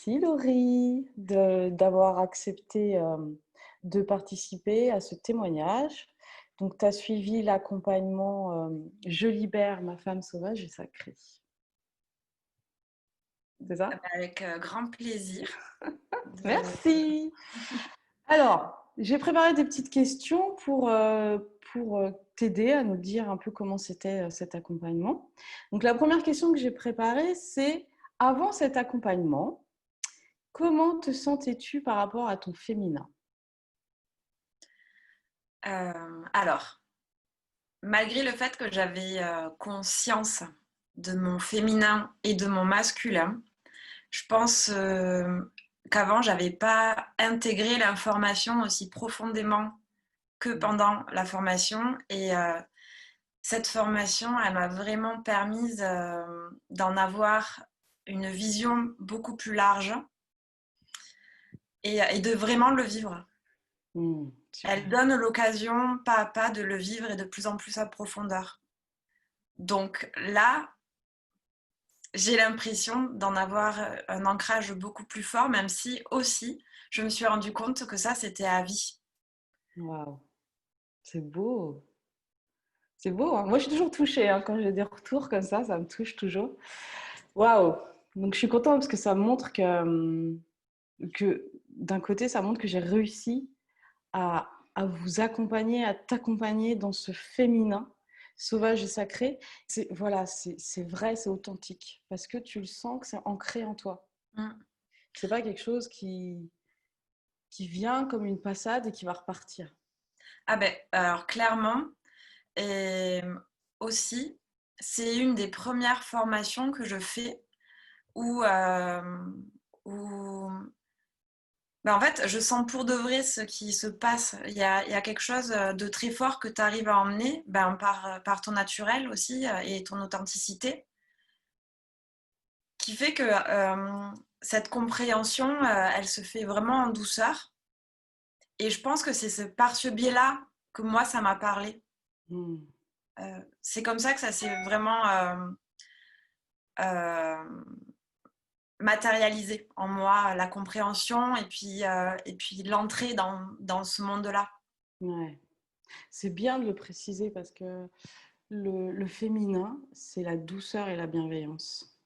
Merci Laurie d'avoir accepté de participer à ce témoignage. Donc, tu as suivi l'accompagnement Je libère ma femme sauvage et sacrée. C'est ça? Avec grand plaisir. De... Merci. Alors, j'ai préparé des petites questions pour t'aider à nous dire un peu comment c'était cet accompagnement. Donc, la première question que j'ai préparée, c'est avant cet accompagnement, comment te sentais-tu par rapport à ton féminin? alors, malgré le fait que j'avais conscience de mon féminin et de mon masculin, je pense qu'avant, j'avais pas intégré l'information aussi profondément que pendant la formation. Et cette formation, elle m'a vraiment permise d'en avoir une vision beaucoup plus large et de vraiment le vivre. Super. Elle donne l'occasion, pas à pas, de le vivre et de plus en plus à profondeur. Donc là, j'ai l'impression d'en avoir un ancrage beaucoup plus fort, même si aussi, je me suis rendu compte que ça, c'était à vie. Waouh, c'est beau. C'est beau, hein. Moi, je suis toujours touchée hein, quand j'ai des retours comme ça me touche toujours. Waouh. Donc, je suis contente parce que ça montre que d'un côté, ça montre que j'ai réussi à vous accompagner, à t'accompagner dans ce féminin sauvage et sacré. Voilà, c'est vrai, c'est authentique parce que tu le sens que c'est ancré en toi. Mm. C'est pas quelque chose qui vient comme une passade et qui va repartir. Ah ben, alors clairement, et aussi, c'est une des premières formations que je fais où, où ben en fait, je sens pour de vrai ce qui se passe. Il y a quelque chose de très fort que tu arrives à emmener ben, par ton naturel aussi et ton authenticité, qui fait que cette compréhension, elle se fait vraiment en douceur. Et je pense que c'est par ce biais-là que moi, ça m'a parlé. Mm. C'est comme ça que ça s'est vraiment euh, matérialisé en moi, la compréhension et puis l'entrée dans ce monde-là. Ouais. C'est bien de le préciser parce que le féminin, c'est la douceur et la bienveillance.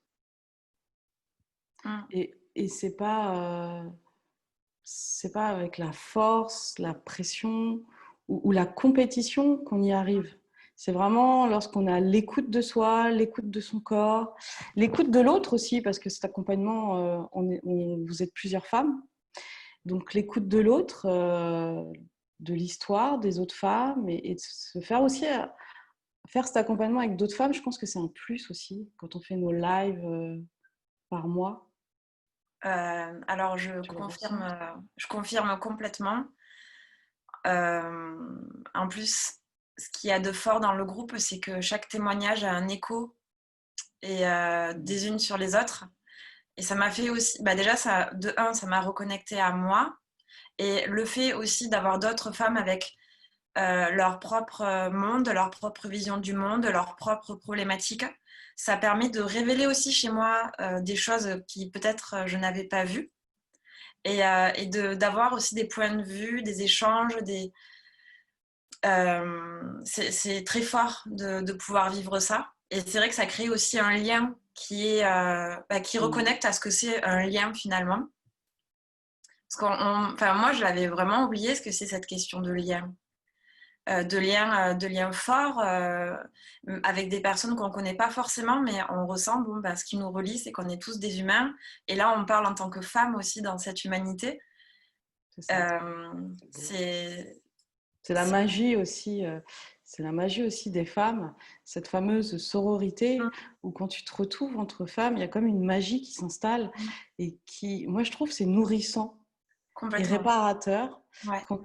Mm. Et c'est pas avec la force, la pression ou la compétition qu'on y arrive. C'est vraiment lorsqu'on a l'écoute de soi, l'écoute de son corps, l'écoute de l'autre aussi, parce que cet accompagnement, vous êtes plusieurs femmes. Donc l'écoute de l'autre, de l'histoire des autres femmes et de se faire aussi faire cet accompagnement avec d'autres femmes, je pense que c'est un plus aussi quand on fait nos lives par mois. Alors Tu le ressens? je confirme complètement. En plus, ce qu'il y a de fort dans le groupe, c'est que chaque témoignage a un écho et des unes sur les autres. Et ça m'a fait aussi, bah déjà, ça, de un, ça m'a reconnecté à moi. Et le fait aussi d'avoir d'autres femmes avec leur propre monde, leur propre vision du monde, leurs propres problématiques, ça permet de révéler aussi chez moi des choses qui peut-être je n'avais pas vues. Et d'avoir aussi des points de vue, des échanges, c'est très fort de pouvoir vivre ça. Et c'est vrai que ça crée aussi un lien qui Mm. reconnecte à ce que c'est un lien finalement. Parce enfin, moi, je l'avais vraiment oublié ce que c'est cette question de lien. De liens forts avec des personnes qu'on ne connaît pas forcément, mais on ressent bon, bah, ce qui nous relie, c'est qu'on est tous des humains. Et là, on parle en tant que femme aussi dans cette humanité. C'est ça. Euh, C'est beau. c'est, C'est la c'est... magie aussi. C'est la magie aussi des femmes, cette fameuse sororité où quand tu te retrouves entre femmes, il y a comme une magie qui s'installe et qui, moi je trouve, c'est nourrissant et Complètement. réparateur. Ouais. Quand,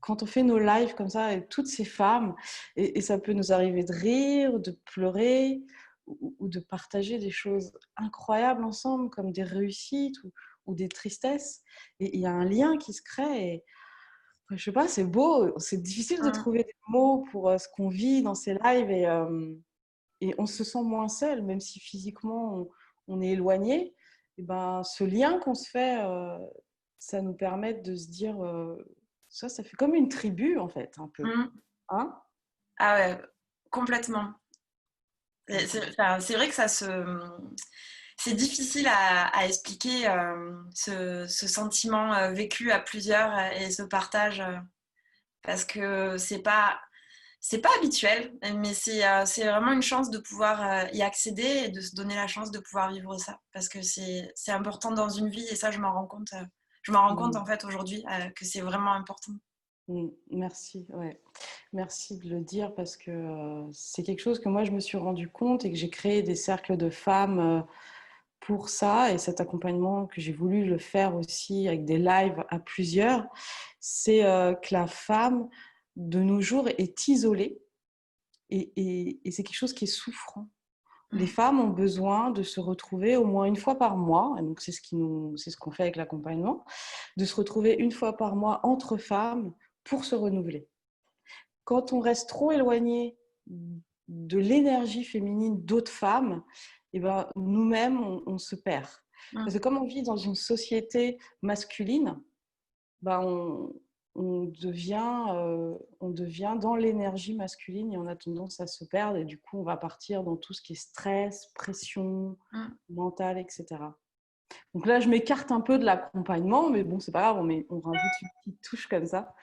quand on fait nos lives comme ça avec toutes ces femmes, et ça peut nous arriver de rire, de pleurer ou de partager des choses incroyables ensemble, comme des réussites ou des tristesses. Et il y a un lien qui se crée. Et, je sais pas, c'est beau. C'est difficile de Mm. trouver des mots pour ce qu'on vit dans ces lives et on se sent moins seul, même si physiquement on est éloigné. et ben, ce lien qu'on se fait, ça nous permet de se dire, ça fait comme une tribu en fait, un peu. Mm. Hein? Ah ouais, complètement. Donc, C'est vrai que c'est difficile à expliquer ce sentiment vécu à plusieurs et ce partage parce que c'est pas habituel, mais c'est vraiment une chance de pouvoir y accéder et de se donner la chance de pouvoir vivre ça parce que c'est important dans une vie et ça je m'en rends compte. Je m'en rends compte en fait aujourd'hui que c'est vraiment important. merci, ouais. Merci de le dire parce que c'est quelque chose que moi je me suis rendu compte et que j'ai créé des cercles de femmes pour ça et cet accompagnement que j'ai voulu le faire aussi avec des lives à plusieurs, c'est que la femme de nos jours est isolée et c'est quelque chose qui est souffrant. Les Mm. femmes ont besoin de se retrouver au moins une fois par mois, et donc c'est ce qu'on fait avec l'accompagnement, de se retrouver une fois par mois entre femmes pour se renouveler. Quand on reste trop éloigné de l'énergie féminine d'autres femmes, eh ben, nous-mêmes, on se perd. Parce Mm. que comme on vit dans une société masculine, ben on devient dans l'énergie masculine et on a tendance à se perdre. Et du coup, on va partir dans tout ce qui est stress, pression Mm. mentale, etc. Donc là, je m'écarte un peu de l'accompagnement, mais bon, c'est pas grave, on rajoute une petite touche comme ça.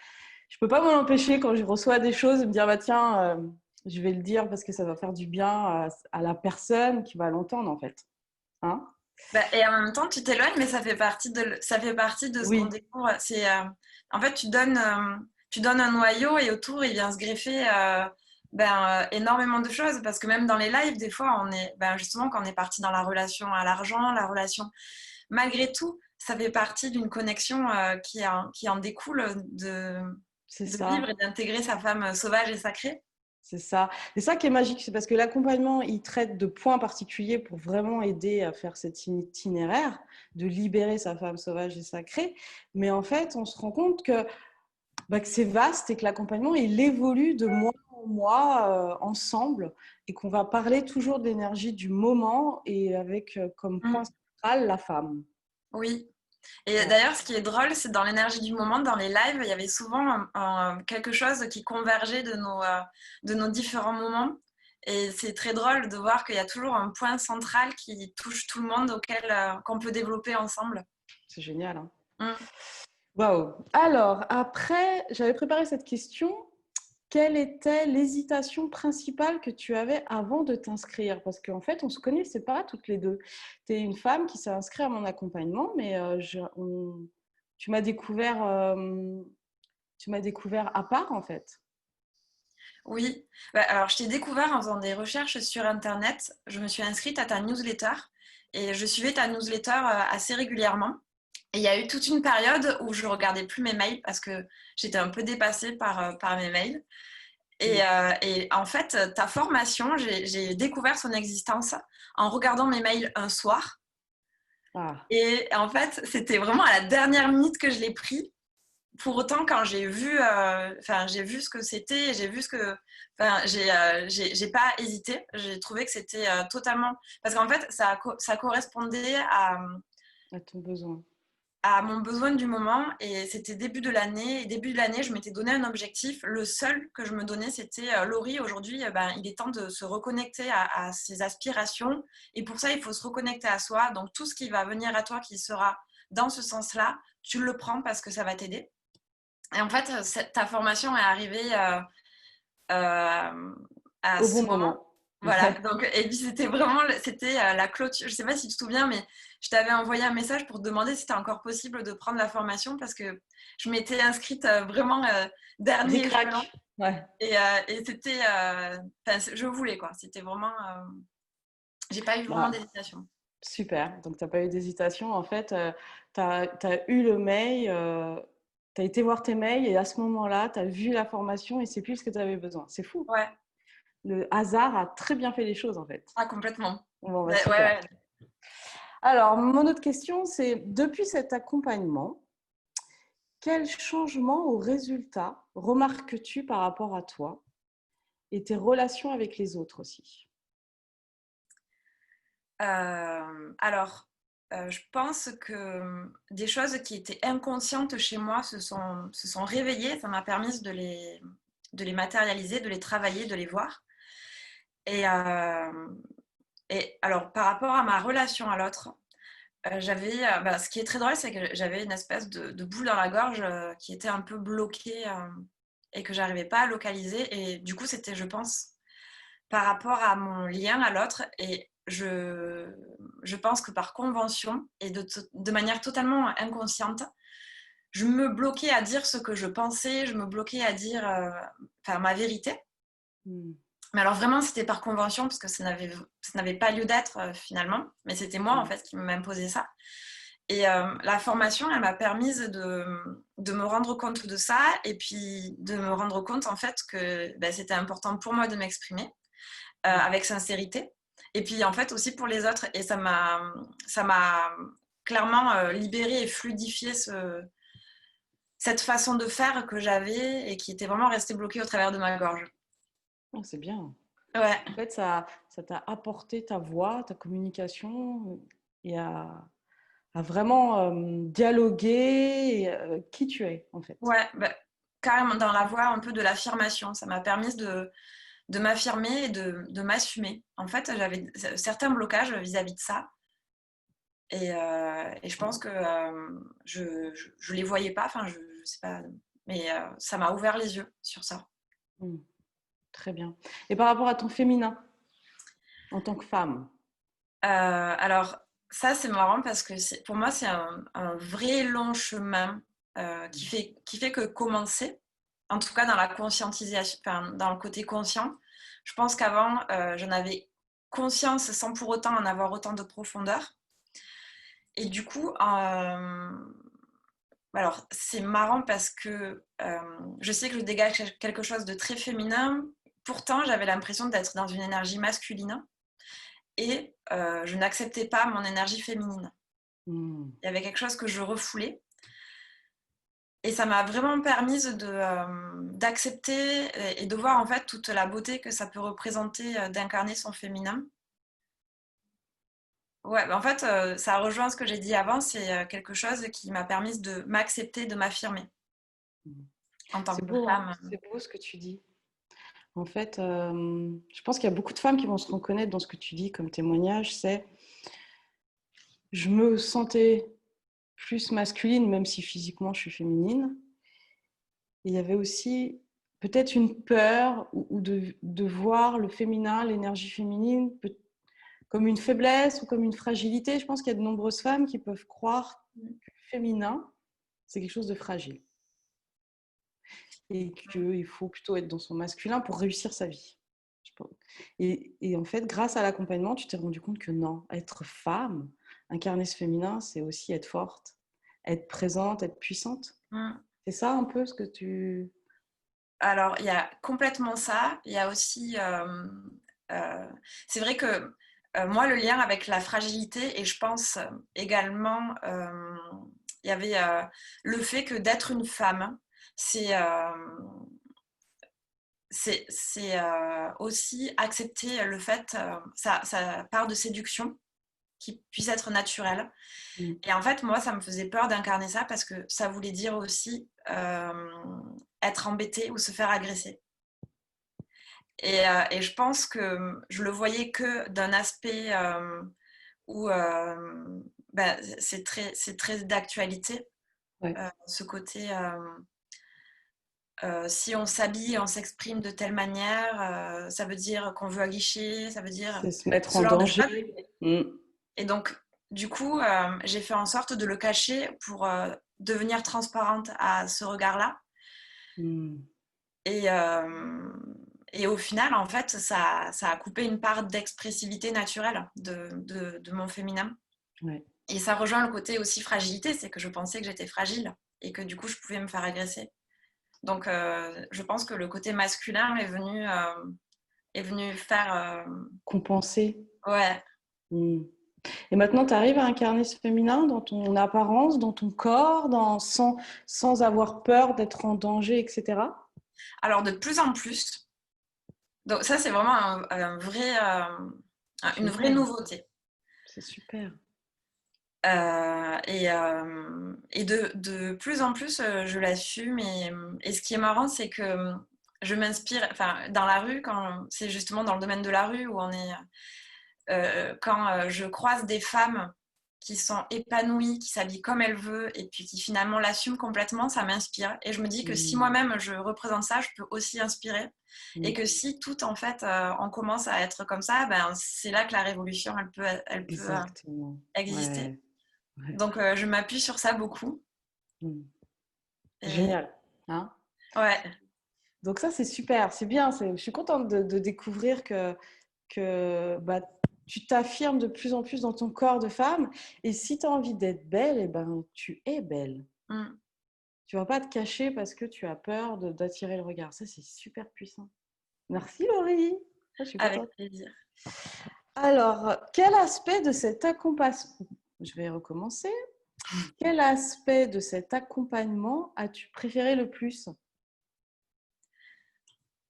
Je peux pas m'en empêcher quand je reçois des choses de me dire bah tiens, je vais le dire parce que ça va faire du bien à la personne qui va l'entendre en fait. Hein? Bah, et en même temps, tu t'éloignes, mais ça fait partie de ce qu'on Oui, découvre. En fait, tu donnes un noyau et autour, il vient se greffer énormément de choses. Parce que même dans les lives, des fois, justement, quand on est parti dans la relation à l'argent, la relation, malgré tout, ça fait partie d'une connexion qui en découle c'est de vivre ça. et d'intégrer sa femme sauvage et sacrée. C'est ça. C'est ça qui est magique, c'est parce que l'accompagnement, il traite de points particuliers pour vraiment aider à faire cet itinéraire, de libérer sa femme sauvage et sacrée. Mais en fait, on se rend compte que c'est vaste et que l'accompagnement, il évolue de mois en mois ensemble et qu'on va parler toujours de l'énergie du moment et avec comme point Mm. central la femme. Oui. Et Ouais. d'ailleurs, ce qui est drôle, c'est dans l'énergie du moment, dans les lives, il y avait souvent quelque chose qui convergeait de nos différents moments. Et c'est très drôle de voir qu'il y a toujours un point central qui touche tout le monde qu'on peut développer ensemble. C'est génial. Hein. Mm. Waouh. Alors, après, j'avais préparé cette question. Quelle était l'hésitation principale que tu avais avant de t'inscrire? Parce qu'en fait, on ne se connaissait pas toutes les deux. Tu es une femme qui s'est inscrite à mon accompagnement, mais tu m'as découvert, à part, en fait. Oui, alors je t'ai découvert en faisant des recherches sur Internet. Je me suis inscrite à ta newsletter et je suivais ta newsletter assez régulièrement. Et il y a eu toute une période où je regardais plus mes mails parce que j'étais un peu dépassée par mes mails. Mm. Et en fait, ta formation, j'ai découvert son existence en regardant mes mails un soir. Ah, Et en fait, c'était vraiment à la dernière minute que je l'ai pris. Pour autant, quand j'ai vu ce que c'était, j'ai vu ce que, j'ai pas hésité. J'ai trouvé que c'était totalement, parce qu'en fait, ça correspondait à ton besoin. à mon besoin du moment et c'était début de l'année. Et début de l'année, je m'étais donné un objectif. Le seul que je me donnais, c'était Laurie, aujourd'hui, il est temps de se reconnecter à ses aspirations. Et pour ça, il faut se reconnecter à soi. Donc, tout ce qui va venir à toi qui sera dans ce sens-là, tu le prends parce que ça va t'aider. Et en fait, ta formation est arrivée euh, à Au bon ce moment. moment. Voilà, donc, et puis c'était la clôture. Je sais pas si tu te souviens, mais je t'avais envoyé un message pour te demander si c'était encore possible de prendre la formation parce que je m'étais inscrite vraiment dernier échelon Ric-rac. Ouais. et je voulais quoi. C'était vraiment, j'ai pas eu vraiment Bah, d'hésitation. super. Donc, tu n'as pas eu d'hésitation. En fait, tu as eu le mail, tu as été voir tes mails et à ce moment-là, tu as vu la formation et c'est plus ce que tu avais besoin. C'est fou. Ouais, Le hasard a très bien fait les choses, en fait. ah, complètement. Bon, bah, Ouais, super. ouais. Alors, mon autre question, c'est depuis cet accompagnement, quel changement ou résultat remarques-tu par rapport à toi et tes relations avec les autres aussi? Alors. je pense que des choses qui étaient inconscientes chez moi se sont réveillées. Ça m'a permis de les matérialiser, de les travailler, de les voir. Et, alors, par rapport à ma relation à l'autre, ce qui est très drôle, c'est que j'avais une espèce de boule dans la gorge qui était un peu bloquée et que j'arrivais pas à localiser. Et du coup, c'était, je pense, par rapport à mon lien à l'autre. Et je pense que par convention et de manière totalement inconsciente, je me bloquais à dire ce que je pensais, je me bloquais à dire ma vérité. Mais alors vraiment, c'était par convention, parce que ça n'avait pas lieu d'être finalement. Mais c'était moi, en fait, qui m'imposait ça. Et la formation, elle m'a permis de me rendre compte de ça, et puis de me rendre compte, en fait, que c'était important pour moi de m'exprimer avec sincérité. Et puis, en fait, aussi pour les autres. Et ça m'a clairement libérée et fluidifié cette façon de faire que j'avais et qui était vraiment restée bloquée au travers de ma gorge. Oh, c'est bien. Ouais. En fait, ça t'a apporté ta voix, ta communication et à vraiment dialoguer qui tu es, en fait. Ouais, carrément dans la voie un peu de l'affirmation. Ça m'a permis de m'affirmer et de m'assumer. En fait, j'avais certains blocages vis-à-vis de ça. Et je pense que je les voyais pas, enfin, je sais pas, mais ça m'a ouvert les yeux sur ça. Très bien. Et par rapport à ton féminin, en tant que femme? Alors, ça, c'est marrant parce que pour moi, c'est un vrai long chemin qui fait que commencer, en tout cas dans la conscientisation, enfin, dans le côté conscient. Je pense qu'avant, j'en avais conscience sans pour autant en avoir autant de profondeur. Et du coup, alors c'est marrant parce que je sais que je dégage quelque chose de très féminin. Pourtant, j'avais l'impression d'être dans une énergie masculine et je n'acceptais pas mon énergie féminine. Il y avait quelque chose que je refoulais. Et ça m'a vraiment permis d'accepter et de voir en fait toute la beauté que ça peut représenter d'incarner son féminin. Ouais, en fait, ça rejoint ce que j'ai dit avant, c'est quelque chose qui m'a permis de m'accepter, de m'affirmer en tant C'est que beau, hein, femme. c'est beau ce que tu dis. En fait, je pense qu'il y a beaucoup de femmes qui vont se reconnaître dans ce que tu dis comme témoignage. C'est, je me sentais plus masculine, même si physiquement je suis féminine. Et il y avait aussi peut-être une peur ou de voir le féminin, l'énergie féminine, comme une faiblesse ou comme une fragilité. Je pense qu'il y a de nombreuses femmes qui peuvent croire que le féminin, c'est quelque chose de fragile. Et qu'il faut plutôt être dans son masculin pour réussir sa vie. Et en fait, grâce à l'accompagnement, tu t'es rendu compte que non, être femme, incarner ce féminin, c'est aussi être forte, être présente, être puissante. C'est ça un peu ce que tu... Alors, il y a complètement ça. Il y a aussi... c'est vrai que moi, le lien avec la fragilité, et je pense également, il y avait le fait que d'être une femme, c'est aussi accepter le fait, ça part de séduction qui puisse être naturelle. Et en fait, moi, ça me faisait peur d'incarner ça parce que ça voulait dire aussi être embêté ou se faire agresser. Et je pense que je le voyais que d'un aspect où c'est très d'actualité, Ouais. ce côté si on s'habille, on s'exprime de telle manière, ça veut dire qu'on veut aguicher, ça veut dire C'est se mettre ce en genre de choses. danger. Et donc, du coup, j'ai fait en sorte de le cacher pour devenir transparente à ce regard-là. Et au final, en fait, ça a coupé une part d'expressivité naturelle de mon féminin. Ouais. Et ça rejoint le côté aussi fragilité, c'est que je pensais que j'étais fragile et que du coup, je pouvais me faire agresser. Donc, je pense que le côté masculin est venu faire... Compenser. Ouais. Et maintenant, tu arrives à incarner ce féminin dans ton apparence, dans ton corps, sans avoir peur d'être en danger, etc. Alors, de plus en plus. Donc, ça, c'est vraiment une vraie nouveauté. C'est super. Et de plus en plus, je l'assume. Et ce qui est marrant, c'est que je m'inspire, enfin, dans la rue, c'est justement dans le domaine de la rue où on est, quand je croise des femmes qui sont épanouies, qui s'habillent comme elles veulent et puis qui finalement l'assument complètement, ça m'inspire. Et je me dis que si moi-même je représente ça, je peux aussi inspirer. Et que si tout, en fait, on commence à être comme ça, ben, c'est là que la révolution, elle peut Exactement. exister. Ouais. Ouais. Donc, je m'appuie sur ça beaucoup. Et... Génial. Hein? Ouais. Donc ça, c'est super, c'est bien. Je suis contente de découvrir que bah, tu t'affirmes de plus en plus dans ton corps de femme. Et si tu as envie d'être belle, eh ben, tu es belle. Tu ne vas pas te cacher parce que tu as peur d'attirer le regard. Ça, c'est super puissant. Merci Laurie. Je suis contente. Avec plaisir. Alors, quel aspect de cet accompagnement, je vais recommencer. Quel aspect de cet accompagnement as-tu préféré le plus?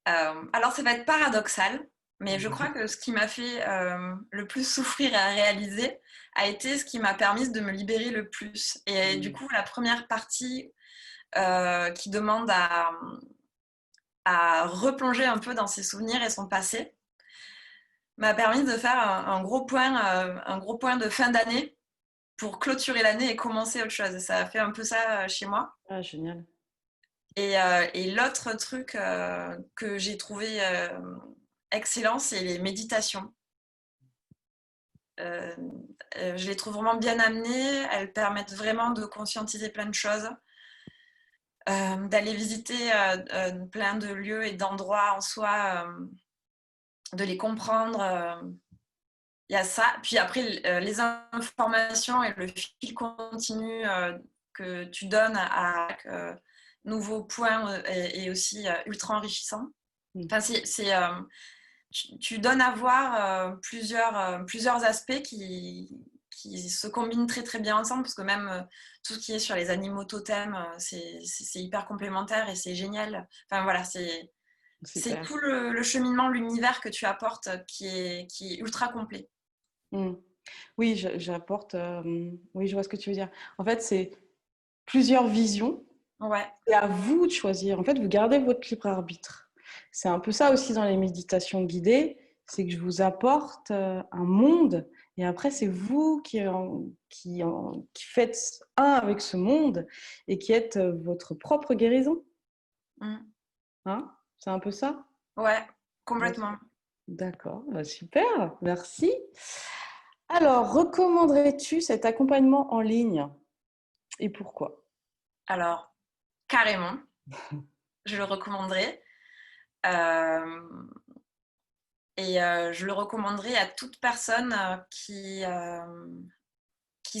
Alors, ça va être paradoxal, mais je crois que ce qui m'a fait le plus souffrir à réaliser a été ce qui m'a permis de me libérer le plus. Et du coup, la première partie qui demande à replonger un peu dans ses souvenirs et son passé m'a permis de faire un gros point de fin d'année pour clôturer l'année et commencer autre chose. Et ça a fait un peu ça chez moi. Ah, génial. Et l'autre truc que j'ai trouvé excellent, c'est les méditations. Je les trouve vraiment bien amenées. Elles permettent vraiment de conscientiser plein de choses, d'aller visiter plein de lieux et d'endroits en soi, de les comprendre. Il y a ça. Puis après, les informations et le fil continu que tu donnes à nouveaux points est aussi ultra enrichissant. Enfin, tu donnes à voir plusieurs aspects qui se combinent très très bien ensemble, parce que même tout ce qui est sur les animaux totems, c'est hyper complémentaire et c'est génial. Enfin voilà, c'est tout le cheminement, l'univers que tu apportes qui est ultra complet. Oui, j'apporte. Oui, je vois ce que tu veux dire. En fait, c'est plusieurs visions. Ouais. C'est à vous de choisir. En fait, vous gardez votre libre arbitre. C'est un peu ça aussi dans les méditations guidées. C'est que je vous apporte un monde et après, c'est vous qui faites un avec ce monde et qui êtes votre propre guérison. Hein? C'est un peu ça? Ouais, complètement. D'accord, super, merci. Alors, recommanderais-tu cet accompagnement en ligne et pourquoi? Alors, carrément, je le recommanderais. Et je le recommanderais à toute personne qui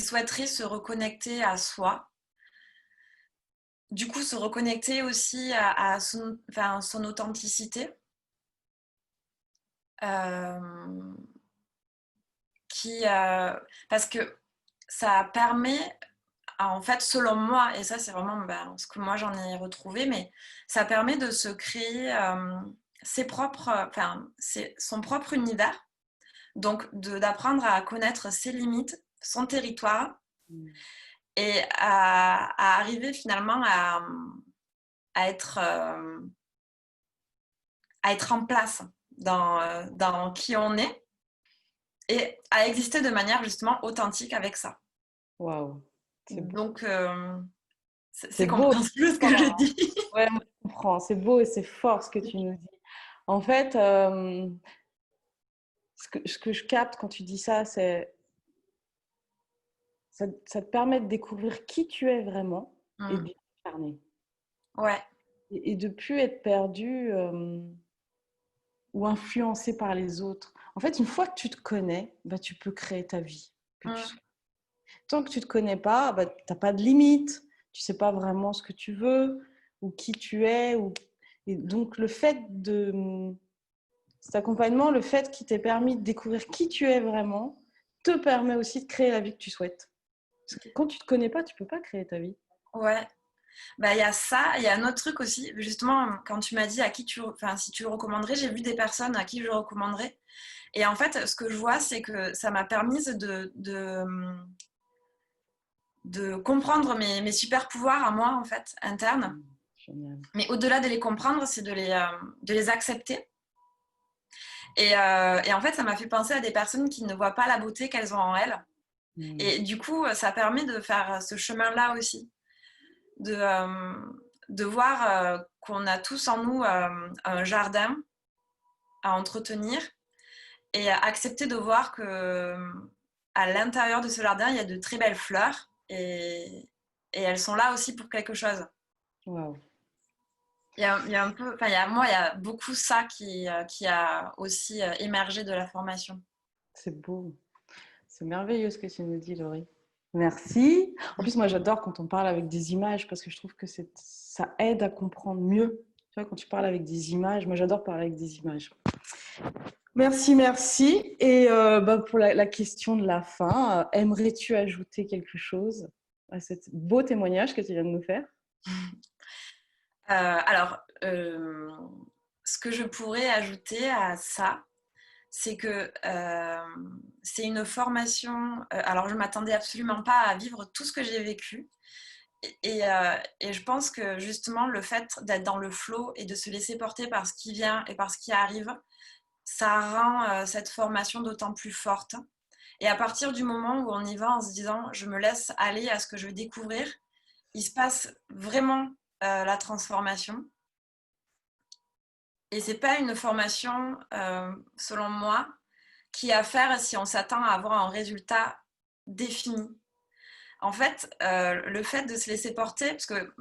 souhaiterait se reconnecter à soi. Du coup, se reconnecter aussi à son authenticité. Parce que ça permet, en fait, selon moi, et ça c'est vraiment ce que moi j'en ai retrouvé, mais ça permet de se créer son propre univers, donc d'apprendre à connaître ses limites, son territoire, et à arriver finalement à être en place dans qui on est et à exister de manière justement authentique avec ça. Waouh, c'est beau. Donc, c'est compréhensible ce que je dis. Ouais, je comprends. C'est beau et c'est fort ce que tu nous dis. En fait, ce que je capte quand tu dis ça, c'est ça te permet de découvrir qui tu es vraiment et de l'incarner. Ouais. Et de ne plus être perdu ou influencé par les autres. En fait, une fois que tu te connais, bah, tu peux créer ta vie. Tant que tu ne te connais pas, bah, tu n'as pas de limite. Tu ne sais pas vraiment ce que tu veux ou qui tu es. Et donc, le fait de cet accompagnement, le fait qu'il t'ait permis de découvrir qui tu es vraiment, te permet aussi de créer la vie que tu souhaites. Parce que quand tu ne te connais pas, tu ne peux pas créer ta vie. Ouais. Il y a ça, il y a un autre truc aussi. Justement, quand tu m'as dit si tu le recommanderais, j'ai vu des personnes à qui je le recommanderais. Et en fait, ce que je vois, c'est que ça m'a permis de comprendre mes super pouvoirs à moi, en fait, internes. Génial. Mais au-delà de les comprendre, c'est de les accepter. Et en fait, ça m'a fait penser à des personnes qui ne voient pas la beauté qu'elles ont en elles. Et du coup, ça permet de faire ce chemin-là aussi, de voir qu'on a tous en nous un jardin à entretenir et accepter de voir que à l'intérieur de ce jardin, il y a de très belles fleurs et elles sont là aussi pour quelque chose. Waouh. Il y a un peu, enfin, il y a beaucoup ça qui a aussi émergé de la formation. C'est beau. C'est merveilleux ce que tu nous dis, Laurie. Merci. En plus, moi, j'adore quand on parle avec des images parce que je trouve que ça aide à comprendre mieux. Tu vois, quand tu parles avec des images, moi, j'adore parler avec des images. Merci, merci. Et pour la question de la fin, aimerais-tu ajouter quelque chose à ce beau témoignage que tu viens de nous faire? Alors, ce que je pourrais ajouter à ça, c'est que c'est une formation. Alors, je ne m'attendais absolument pas à vivre tout ce que j'ai vécu. Et je pense que justement, le fait d'être dans le flow et de se laisser porter par ce qui vient et par ce qui arrive, ça rend cette formation d'autant plus forte. Et à partir du moment où on y va en se disant je me laisse aller à ce que je vais découvrir, il se passe vraiment la transformation. Et c'est pas une formation, selon moi, qui est à faire si on s'attend à avoir un résultat défini. En fait, le fait de se laisser porter, parce que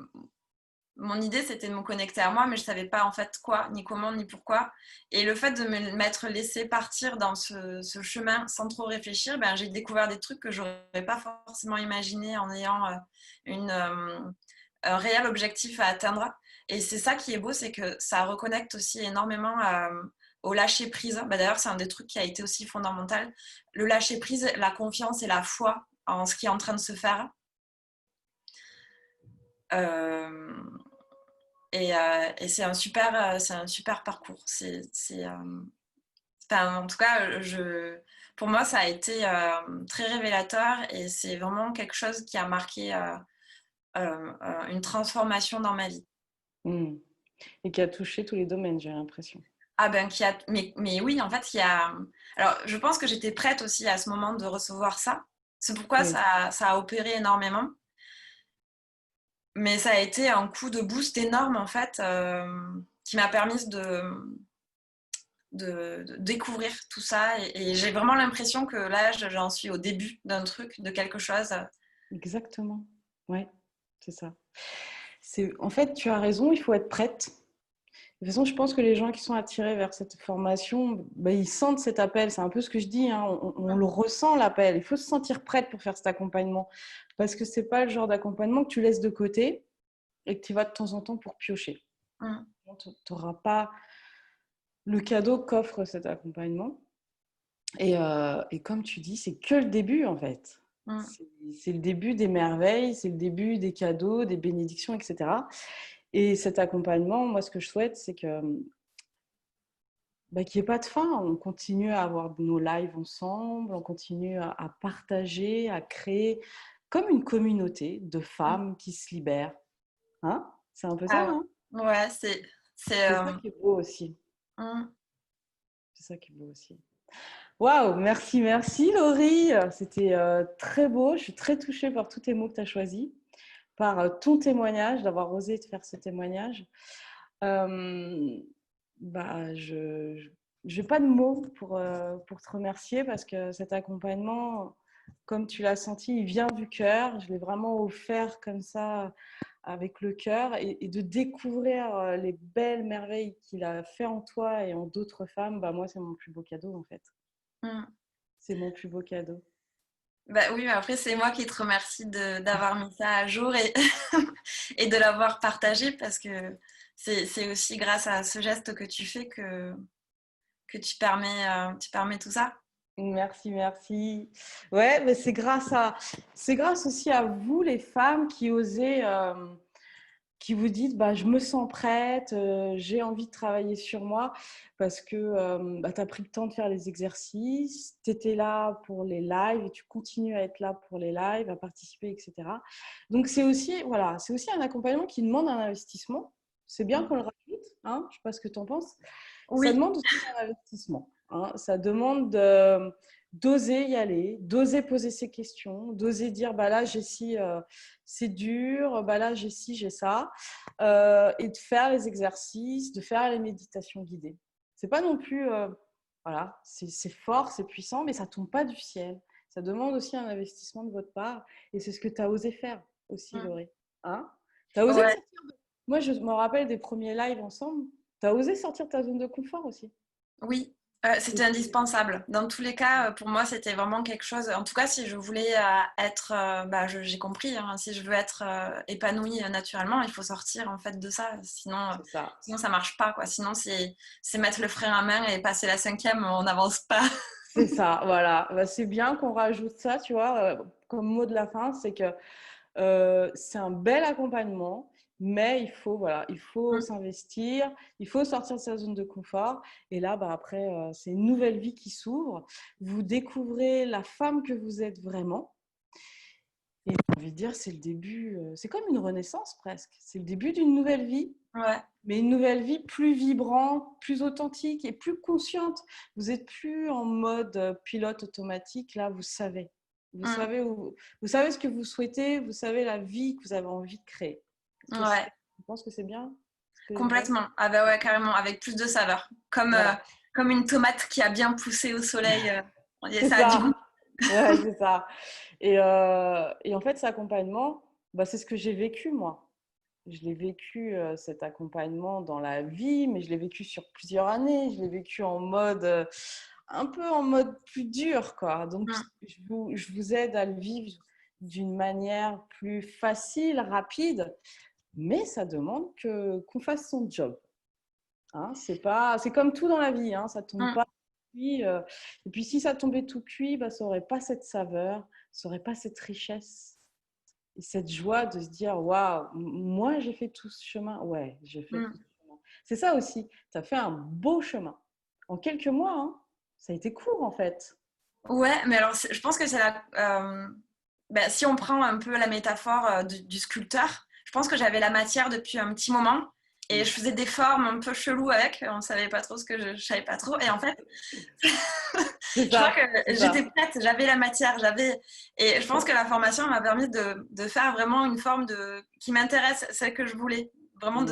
mon idée c'était de me connecter à moi, mais je savais pas en fait quoi, ni comment, ni pourquoi. Et le fait de me m'être laissé partir dans ce chemin sans trop réfléchir, ben, j'ai découvert des trucs que j'aurais pas forcément imaginé en ayant un réel objectif à atteindre. Et c'est ça qui est beau, c'est que ça reconnecte aussi énormément au lâcher prise. Bah, d'ailleurs, c'est un des trucs qui a été aussi fondamental. Le lâcher prise, la confiance et la foi en ce qui est en train de se faire. Et c'est un super parcours. En tout cas, pour moi, ça a été très révélateur et c'est vraiment quelque chose qui a marqué une transformation dans ma vie. Et qui a touché tous les domaines, j'ai l'impression. Ah ben, mais oui, en fait, il y a. Alors, je pense que j'étais prête aussi à ce moment de recevoir ça. C'est pourquoi Oui. ça a opéré énormément. Mais ça a été un coup de boost énorme, en fait, qui m'a permis de découvrir tout ça. Et j'ai vraiment l'impression que là, j'en suis au début d'un truc, de quelque chose. Exactement. Ouais, c'est ça. En fait, tu as raison, il faut être prête. De toute façon, je pense que les gens qui sont attirés vers cette formation, ben, ils sentent cet appel. C'est un peu ce que je dis, hein. On le ressent, l'appel. Il faut se sentir prête pour faire cet accompagnement. Parce que ce n'est pas le genre d'accompagnement que tu laisses de côté et que tu vas de temps en temps pour piocher. Tu n'auras pas le cadeau qu'offre cet accompagnement. Et comme tu dis, c'est que le début, en fait. C'est le début des merveilles, c'est le début des cadeaux, des bénédictions, etc. Et cet accompagnement, moi, ce que je souhaite, c'est que qu'il n'y ait pas de fin. On continue à avoir nos lives ensemble, on continue à partager, à créer comme une communauté de femmes qui se libèrent. Hein? C'est un peu ça, Ah hein? ouais, C'est ça qui est beau aussi. Mm. C'est ça qui est beau aussi. Waouh, merci, merci Laurie. C'était très beau. Je suis très touchée par tous tes mots que tu as choisis, par ton témoignage, d'avoir osé te faire ce témoignage. Je n'ai pas de mots pour te remercier parce que cet accompagnement, comme tu l'as senti, il vient du cœur. Je l'ai vraiment offert comme ça avec le cœur et de découvrir les belles merveilles qu'il a fait en toi et en d'autres femmes, moi, c'est mon plus beau cadeau en fait. C'est mon plus beau cadeau. Bah oui, mais après, c'est moi qui te remercie d'avoir mis ça à jour et, et de l'avoir partagé parce que c'est aussi grâce à ce geste que tu fais que tu permets tout ça. Merci, merci. Ouais, mais c'est grâce aussi à vous, les femmes, qui osez qui vous dites bah, je me sens prête, j'ai envie de travailler sur moi parce que bah, tu as pris le temps de faire les exercices, tu étais là pour les lives et tu continues à être là pour les lives, à participer, etc. Donc, voilà, c'est aussi un accompagnement qui demande un investissement. C'est bien qu'on le rajoute, hein, je ne sais pas ce que tu en penses. Ça Oui, demande aussi un investissement. Hein. Ça demande d'oser y aller, d'oser poser ses questions, d'oser dire bah là j'ai ci, c'est dur, bah là j'ai ci, j'ai ça, et de faire les exercices, de faire les méditations guidées. C'est pas non plus, voilà, c'est fort, c'est puissant, mais ça tombe pas du ciel. Ça demande aussi un investissement de votre part, et c'est ce que tu as osé faire aussi, Laurie. Hein, tu as osé ouais. sortir de... Moi, je me rappelle des premiers lives ensemble. Tu as osé sortir de ta zone de confort aussi. Oui, Et c'était indispensable. Dans tous les cas, pour moi, c'était vraiment quelque chose. En tout cas, si je voulais être, bah, j'ai compris, hein, si je veux être épanouie naturellement, il faut sortir en fait de ça. c'est ça. Sinon ça marche pas, quoi. Sinon, c'est mettre le frein à main et passer la cinquième, on n'avance pas. C'est ça, voilà. Bah, c'est bien qu'on rajoute ça, tu vois, comme mot de la fin, c'est que c'est un bel accompagnement, mais voilà, il faut s'investir, il faut sortir de sa zone de confort. Et là, bah, après, c'est une nouvelle vie qui s'ouvre. Vous découvrez la femme que vous êtes vraiment. Et j'ai envie de dire, c'est le début, c'est comme une renaissance presque. C'est le début d'une nouvelle vie, Ouais. mais une nouvelle vie plus vibrante, plus authentique et plus consciente. Vous n'êtes plus en mode pilote automatique. Là, vous savez. Mm. Vous savez ce que vous souhaitez, vous savez la vie que vous avez envie de créer. Ouais. Je pense que c'est bien ce que j'ai dit. Complètement. Ah bah ouais, carrément, avec plus de saveur. Voilà, Comme une tomate qui a bien poussé au soleil. c'est Ça a du goût. ça. Ouais, c'est ça. Et en fait, cet accompagnement, bah, c'est ce que j'ai vécu moi. Je l'ai vécu, cet accompagnement dans la vie, mais je l'ai vécu sur plusieurs années. Je l'ai vécu en mode, un peu en mode plus dur, quoi. Donc, Mm. je vous aide à le vivre d'une manière plus facile, rapide, mais ça demande qu'on fasse son job. Hein. C'est comme tout dans la vie, hein, ça tombe Mm. pas cuit. Et puis, si ça tombait tout cuit, bah, ça n'aurait pas cette saveur, ça n'aurait pas cette richesse. Et cette joie de se dire, waouh, moi j'ai fait tout ce chemin. Ouais, j'ai fait tout Mm. ce chemin. C'est ça aussi, tu as fait un beau chemin. En quelques mois, hein, ça a été court en fait. Ouais, mais alors je pense que c'est ben, si on prend un peu la métaphore du sculpteur, je pense que j'avais la matière depuis un petit moment et je faisais des formes un peu cheloues avec. On savait pas trop ce que je savais pas trop. Et en fait, C'est je crois ça, que c'est j'étais ça. prête, j'avais la matière, et je pense que la formation m'a permis de faire vraiment une forme qui m'intéresse, celle que je voulais, vraiment Mmh.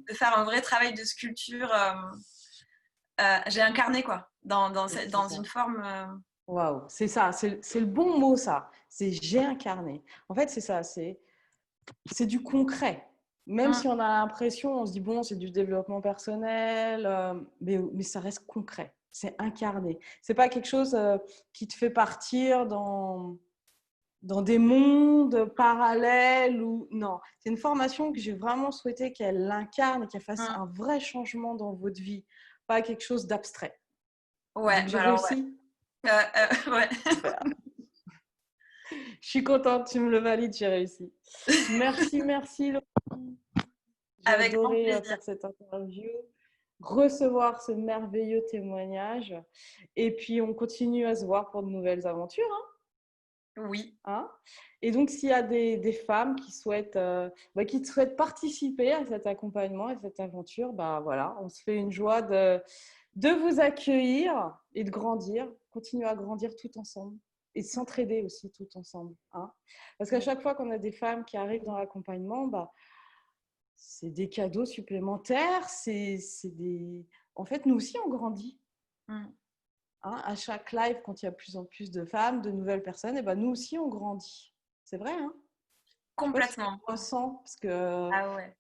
de faire un vrai travail de sculpture. J'ai incarné quoi, C'est dans ça. une forme. Waouh, c'est ça, c'est le bon mot ça. C'est j'ai incarné. En fait, c'est ça, c'est du concret. Même si Hum, on a l'impression, on se dit bon, c'est du développement personnel, mais ça reste concret. C'est incarné. C'est pas quelque chose qui te fait partir dans des mondes parallèles ou non. C'est une formation que j'ai vraiment souhaité qu'elle l'incarne et qu'elle fasse hum. un vrai changement dans votre vie, pas quelque chose d'abstrait. Ouais, Donc j'ai bah alors ouais. réussi. Ouais. Super. Je suis contente, tu me le valides, j'ai réussi. Merci, merci Laurie. J'ai Avec grand adoré plaisir. faire cette interview, recevoir ce merveilleux témoignage. Et puis, on continue à se voir pour de nouvelles aventures. Oui. Hein. Et donc, s'il y a des femmes qui souhaitent participer à cet accompagnement, à cette aventure, bah, voilà, on se fait une joie de vous accueillir et de grandir, continuer à grandir tout ensemble et de s'entraider aussi tout ensemble. Hein. Parce qu'à chaque fois qu'on a des femmes qui arrivent dans l'accompagnement, bah, c'est des cadeaux supplémentaires, En fait, nous aussi, on grandit. Mm. Hein. À chaque live, quand il y a de plus en plus de femmes, de nouvelles personnes, et ben, nous aussi, on grandit. C'est vrai, hein. Je ne sais pas si tu Complètement. le ressens, parce que Ah ouais.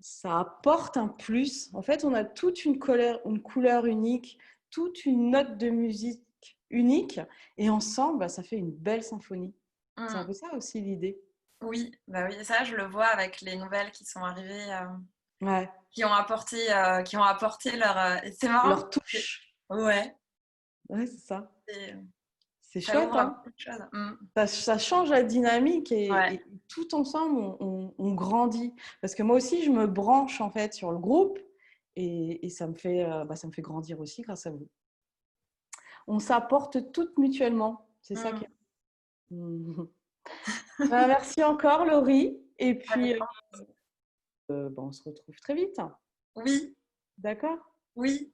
ça apporte un plus. En fait, on a toute une couleur unique, toute une note de musique unique, et ensemble, bah, ça fait une belle symphonie. C'est un Mm. peu ça aussi l'idée. Oui, bah oui, ça je le vois avec les nouvelles qui sont arrivées, Ouais, qui ont apporté leur. C'est marrant. leur touche. Ouais. Ouais, c'est ça. C'est C'est Ça chouette, ouvre hein? beaucoup de choses. Ça change la dynamique Ouais. et tout ensemble, on grandit. Parce que moi aussi, je me branche en fait sur le groupe et ça me fait grandir aussi grâce à vous. On s'apporte toutes mutuellement. C'est ça qui est. Merci encore, Laurie. Et puis, on se retrouve très vite. Oui, D'accord? oui.